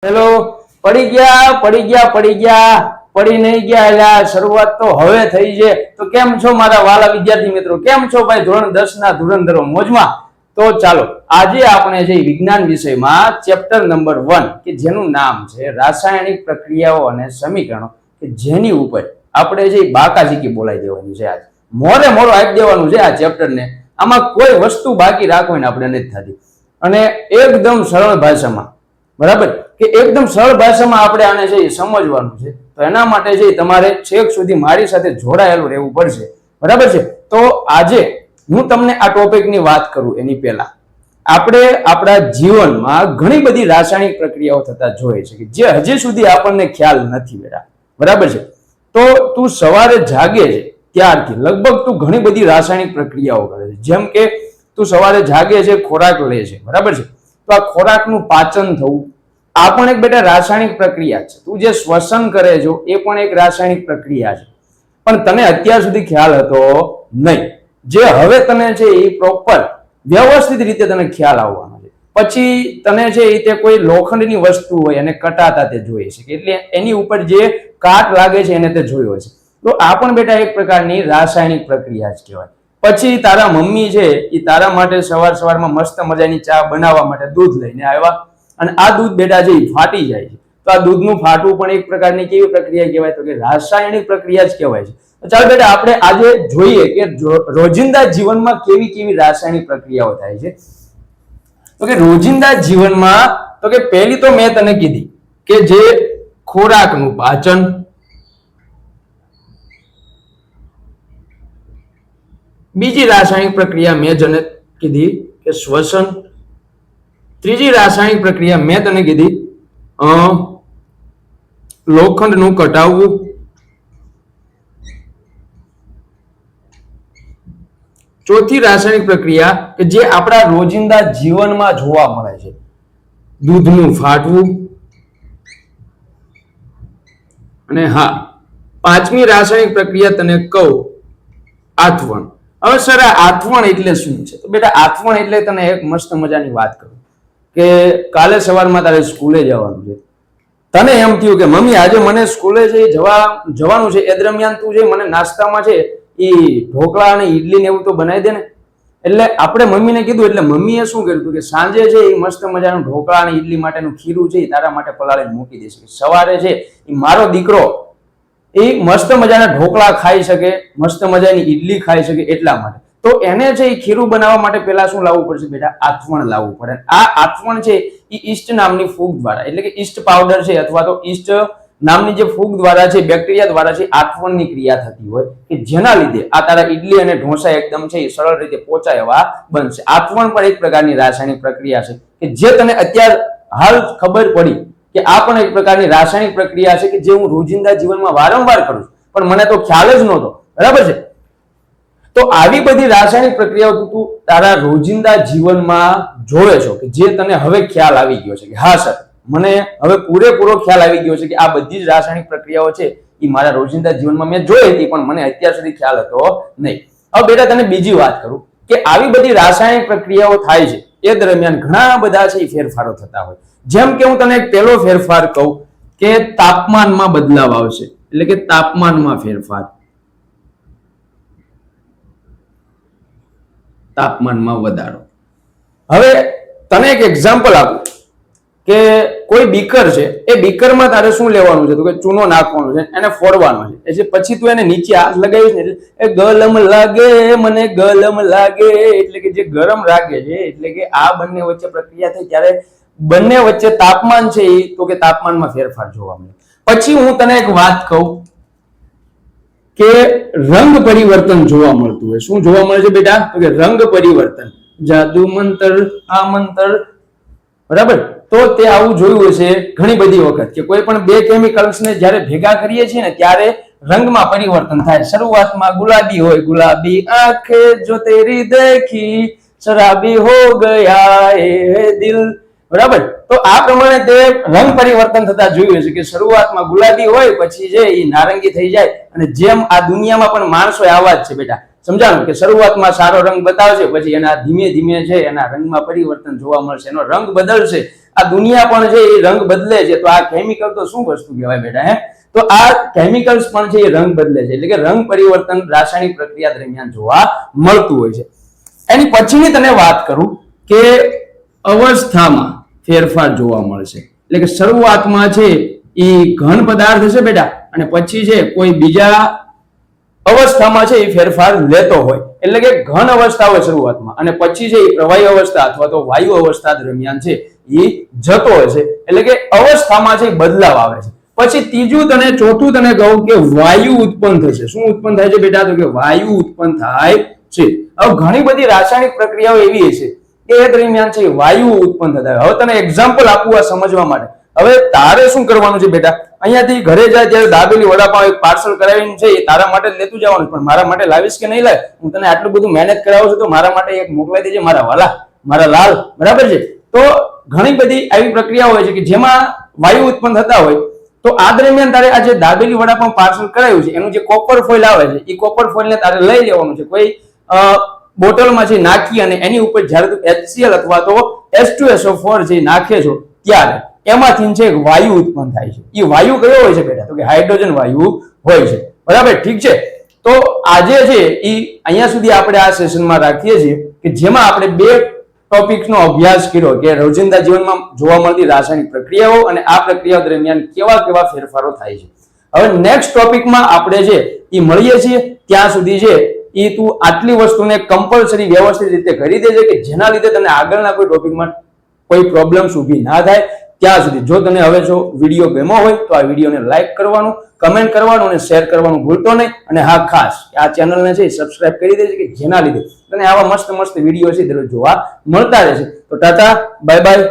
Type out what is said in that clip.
Hello પડી ગયા પડી નહીં ગયા એટલે શરૂઆત તો હવે થઈ છે। તો કેમ છો મારા વાલા વિદ્યાર્થી મિત્રો, કેમ છો ભાઈ ધોરણ 10 ના ધુરંધરો મોજમાં। તો ચાલો આજે આપણે જે વિજ્ઞાન વિષયમાં ચેપ્ટર નંબર 1 કે જેનું નામ છે રાસાયણિક પ્રક્રિયાઓ અને સમીકરણો કે જેની ઉપર આપણે જે બાકાજીકી બોલાઈ દેવાની છે, આજ મોરે મોરો આપી દેવાનું છે આ ચેપ્ટર ને। આમાં કોઈ વસ્તુ બાકી રાખવાની આપણે નથી થતી અને એકદમ સરળ ભાષામાં, બરાબર કે એકદમ સરળ ભાષામાં આપણે આને જે સમજવાનું છે। તો એના માટે જે તમારે છેક સુધી મારી સાથે જોડાયેલું રહેવું પડશે, બરાબર છે। તો આજે હું તમને આ ટોપિકની વાત કરું એની પહેલા આપણે આપણા જીવનમાં ઘણી બધી રાસાયણિક પ્રક્રિયાઓ થતા જોઈએ છે કે જે હજી સુધી આપણને ખ્યાલ નથી બેટા, બરાબર છે। તો તું સવારે જાગે છે ત્યારથી લગભગ તું ઘણી બધી રાસાયણિક પ્રક્રિયાઓ કરે છે। જેમ કે તું સવારે જાગે છે, ખોરાક લે છે, બરાબર છે। તો આ ખોરાકનું પાચન થવું આ પણ એક બેટા રાસાયણિક પ્રક્રિયા છે। તું જે શ્વસન કરે છો એ પણ એક રાસાયણિક પ્રક્રિયા છે, પણ તને અત્યાર સુધી ખ્યાલ હતો નહીં। જે હવે તને છે એ પ્રોપર વ્યવસ્થિત રીતે તને ખ્યાલ આવવાનો છે। પછી તને છે એ તે કોઈ લોખંડની વસ્તુ હોય અને કટાતા તે જોઈએ છે, એટલે એની ઉપર જે કાટ લાગે છે એને તે જોયો છે। તો આ પણ બેટા એક પ્રકારની રાસાયણિક પ્રક્રિયા જ કહેવાય। પછી તારા મમ્મી છે એ તારા માટે સવારમાં મસ્ત મજાની ચા બનાવવા માટે દૂધ લઈને આવ્યા અને આ દૂધ બેટા જે ફાટી જાય છે, તો આ દૂધનું ફાટવું પણ એક પ્રકારની કેવી પ્રક્રિયા કહેવાય, તો કે રાસાયણિક પ્રક્રિયા જ કહેવાય છે। તો ચાલો બેટા આપણે આજે જોઈએ કે રોજિંદા જીવનમાં કેવી કેવી રાસાયણિક પ્રક્રિયાઓ થાય છે। તો કે રોજિંદા જીવનમાં તો કે પહેલી તો મેં તને કીધી કે જે ખોરાકનું પાચન, બીજી રાસાયણિક પ્રક્રિયા મેં તને કીધી કે શ્વસન, ત્રીજી રાસાયણિક પ્રક્રિયા મેં તને કીધી લોખંડનું કટાવવું, ચોથી રાસાયણિક પ્રક્રિયા કે જે આપણા રોજિંદા જીવનમાં જોવા મળે છે દૂધનું ફાટવું, અને હા પાંચમી રાસાયણિક પ્રક્રિયા તને કહું આથવણ। હવે સર આ આથવણ એટલે શું છે? તો બેટા આથવણ એટલે તને એક મસ્ત મજાની વાત કરું કે કાલે સવારમાં તારે સ્કૂલે જવાનું છે, તને એમ થયું કે મમ્મી આજે મને સ્કૂલે જવાનું છે, એ દરમિયાન તું જે મને નાસ્તામાં છે એ ઢોકળા અને ઈડલી ને એવું તો બનાવી દે ને। એટલે આપણે મમ્મીને કીધું એટલે મમ્મીએ શું કર્યું કે સાંજે છે એ મસ્ત મજાનું ઢોકળા અને ઈડલી માટેનું ખીરું છે એ તારા માટે પલાળીને મૂકી દેશે કે સવારે છે એ મારો દીકરો એ મસ્ત મજાના ઢોકળા ખાઈ શકે, મસ્ત મજાની ઈડલી ખાઈ શકે એટલા માટે। તો એને છે એ ખીરું બનાવવા માટે પહેલા શું લાવવું પડશે બેટા? આથવણ લાવવું પડે। આ આથવણ છે એ ઈસ્ટ નામની ફૂગ દ્વારા, એટલે કે ઈસ્ટ પાવડર છે અથવા તો ઈસ્ટ નામની જે ફૂગ દ્વારા છે, બેક્ટેરિયા દ્વારા છે આથવણની ક્રિયા થતી હોય કે જેના લીધે આ તારા ઈડલી અને ઢોસા એકદમ છે એ સરળ રીતે પહોંચાય એવા બનશે। આથવણ પણ એક પ્રકારની રાસાયણિક પ્રક્રિયા છે કે જે તને અત્યારે હાલ ખબર પડી કે આ પણ એક પ્રકારની રાસાયણિક પ્રક્રિયા છે કે જે હું રોજિંદા જીવનમાં વારંવાર કરું છું, પણ મને તો ખ્યાલ જ નહોતો, બરાબર છે। તો આવી બધી રાસાયણિક પ્રક્રિયાઓ તું તારા રોજિંદા જીવનમાં જોવે છો કે જે તને હવે ખ્યાલ આવી ગયો છે કે હા સર મને હવે પૂરેપૂરો ખ્યાલ આવી ગયો છે કે આ બધી જ રાસાયણિક પ્રક્રિયાઓ છે એ મારા રોજિંદા જીવનમાં મેં જોઈ હતી પણ મને અત્યાર સુધી ખ્યાલ હતો નહીં। હવે બેટા તને બીજી વાત કરું કે આવી બધી રાસાયણિક પ્રક્રિયાઓ થાય છે એ દરમિયાન ઘણા બધા છે એ ફેરફારો થતા હોય। જેમ કે હું તને એક પહેલો ફેરફાર કહું કે તાપમાનમાં બદલાવ આવશે, એટલે કે તાપમાનમાં ફેરફાર, તાપમાનમાં વધારો। હવે તને એક એક્ઝામ્પલ આપું કે કોઈ બીકર છે, એ બીકરમાં તારે શું લેવાનું છે તો કે ચૂનો નાખવાનો છે, એને ફોડવાનો છે, એટલે પછી તું એને નીચે હાથ લગાવીશ ને એટલે એ ગલમ લાગે મને ગલમ લાગે, એટલે કે જે ગરમ લાગે છે, એટલે કે આ બંને વચ્ચે પ્રક્રિયા થઈ ત્યારે બંને વચ્ચે તાપમાન છે એ તો કે તાપમાનમાં ફેરફાર જોવા મળે। પછી હું તને એક વાત કહું કે રંગ પરિવર્તન જોવા મળતું હોય। શું જોવા મળે છે બેટા? તો કે રંગ પરિવર્તન, જાદુ મંતર આ મંતર, બરાબર। તો તે આવું જોયું હશે ઘણી બધી વખત કે કોઈ પણ બે કેમિકલ્સ ને જ્યારે ભેગા કરીએ છીએ ને ત્યારે રંગમાં પરિવર્તન થાય। શરૂઆતમાં ગુલાબી હોય, ગુલાબી આંખે જો તેરી દેખી શરાબી હો ગયા એ દિલ, બરાબર। તો આ પ્રમાણે તે રંગ પરિવર્તન થતા જોયું છે કે શરૂઆતમાં ગુલાબી હોય પછી જે એ નારંગી થઈ જાય, અને જેમ આ દુનિયામાં પણ માણસો આવા જ છે બેટા, સમજાણું કે શરૂઆતમાં સારો રંગ બતાવશે પછી એના ધીમે ધીમે છે એના રંગમાં પરિવર્તન જોવા મળશે, એનો રંગ બદલશે આ દુનિયા પણ છે એ રંગ બદલે છે. તો આ કેમિકલ તો શું વસ્તુ કહેવાય બેટા? હે, તો આ કેમિકલ્સ પણ છે એ રંગ બદલે છે, એટલે કે રંગ પરિવર્તન રાસાયણિક પ્રક્રિયા દરમિયાન જોવા મળતું હોય છે. એની પછીની તને વાત કરું કે અવસ્થામાં ફેરફાર જોવા મળશે, એટલે કે શરૂઆતમાં છે એ ઘન પદાર્થ છે બેટા, અને પછી છે કોઈ બીજા અવસ્થામાં છે એ ફેરફાર લેતો હોય, એટલે કે ઘન અવસ્થા હોય શરૂઆતમાં, અને પછી છે એ પ્રવાહી અવસ્થા અથવા તો વાયુ અવસ્થા દરમિયાન છે એ જતો હોય છે, એટલે કે અવસ્થામાં છે બદલાવ આવે છે. પછી ત્રીજું તને ચોથું તને કહું કે વાયુ ઉત્પન્ન થશે. શું ઉત્પન્ન થાય છે બેટા? તો કે વાયુ ઉત્પન્ન થાય છે. હવે ઘણી બધી રાસાયણિક પ્રક્રિયાઓ એવી છે કે એ દરમિયાન છે વાયુ ઉત્પન્ન થતા હોય. હવે તને એક્ઝામ્પલ આપું આ સમજવા માટે. હવે તારે શું કરવાનું છે બેટા? અહીંયાથી ઘરે જાય ત્યારે દાબેલી વડાપાવ એક પાર્સલ કરાવીને છે એ તારા માટે લેતું જવાનું, પણ મારા માટે લાવીશ કે નહીં લાય? હું તને આટલું બધું મહેનત કરાવું છું તો મારા માટે એક મોકલાઈ દેજે મારા વાલા, મારા લાલ, બરાબર છે? તો ઘણી બધી આવી પ્રક્રિયાઓ હોય છે કે જેમાં વાયુ ઉત્પન્ન થતા હોય. તો આ દરમિયાન તારે આ જે દાબેલી વડાપાવ પાર્સલ કરાયું છે એનું જે કોપર ફોઇલ આવે છે એ કોપર ફોઇલ ને તારે લઈ લેવાનું છે, કોઈ બોટલમાં છે નાખી, અને એની ઉપર જ્યારે તું HCl અથવા તો H2SO4 જે નાખે છો ત્યારે એમાંથી છે વાયુ ઉત્પન્ન થાય છે. એ વાયુ કયો હોય છે બેટા? તો કે હાઇડ્રોજન વાયુ હોય છે, બરાબર? ઠીક છે. તો આજે છે એ અહીંયા સુધી આપણે આ સેશનમાં રાખીએ છીએ કે જેમાં આપણે બે ટોપિકનો અભ્યાસ કર્યો કે રોજિંદા જીવનમાં જોવા મળતી રાસાયણિક પ્રક્રિયાઓ અને આ પ્રક્રિયાઓ દરમિયાન કેવા કેવા ફેરફારો થાય છે. હવે નેક્સ્ટ ટોપિકમાં આપણે છે એ મળીએ છીએ. ત્યાં સુધી છે એ તું આટલી વસ્તુને કમ્પલસરી વ્યવસ્થિત રીતે કરી દેજે કે જેના લીધે તને આગળના કોઈ ટોપિકમાં કોઈ પ્રોબ્લેમ્સ ઊભી ના થાય. ત્યાં સુધી જો તને હવે જો વિડીયો ગમ્યો હોય તો આ વિડીયોને લાઈક કરવાનું, કમેન્ટ કરવાનું અને શેર કરવાનું ભૂલતો નહીં. અને હા, ખાસ આ ચેનલને છે સબસ્ક્રાઇબ કરી દેજે કે જેના લીધે તને આવા મસ્ત મસ્ત વિડીયો છે દરરોજ જોવા મળતા રહેશે. તો ટાટા, બાય બાય.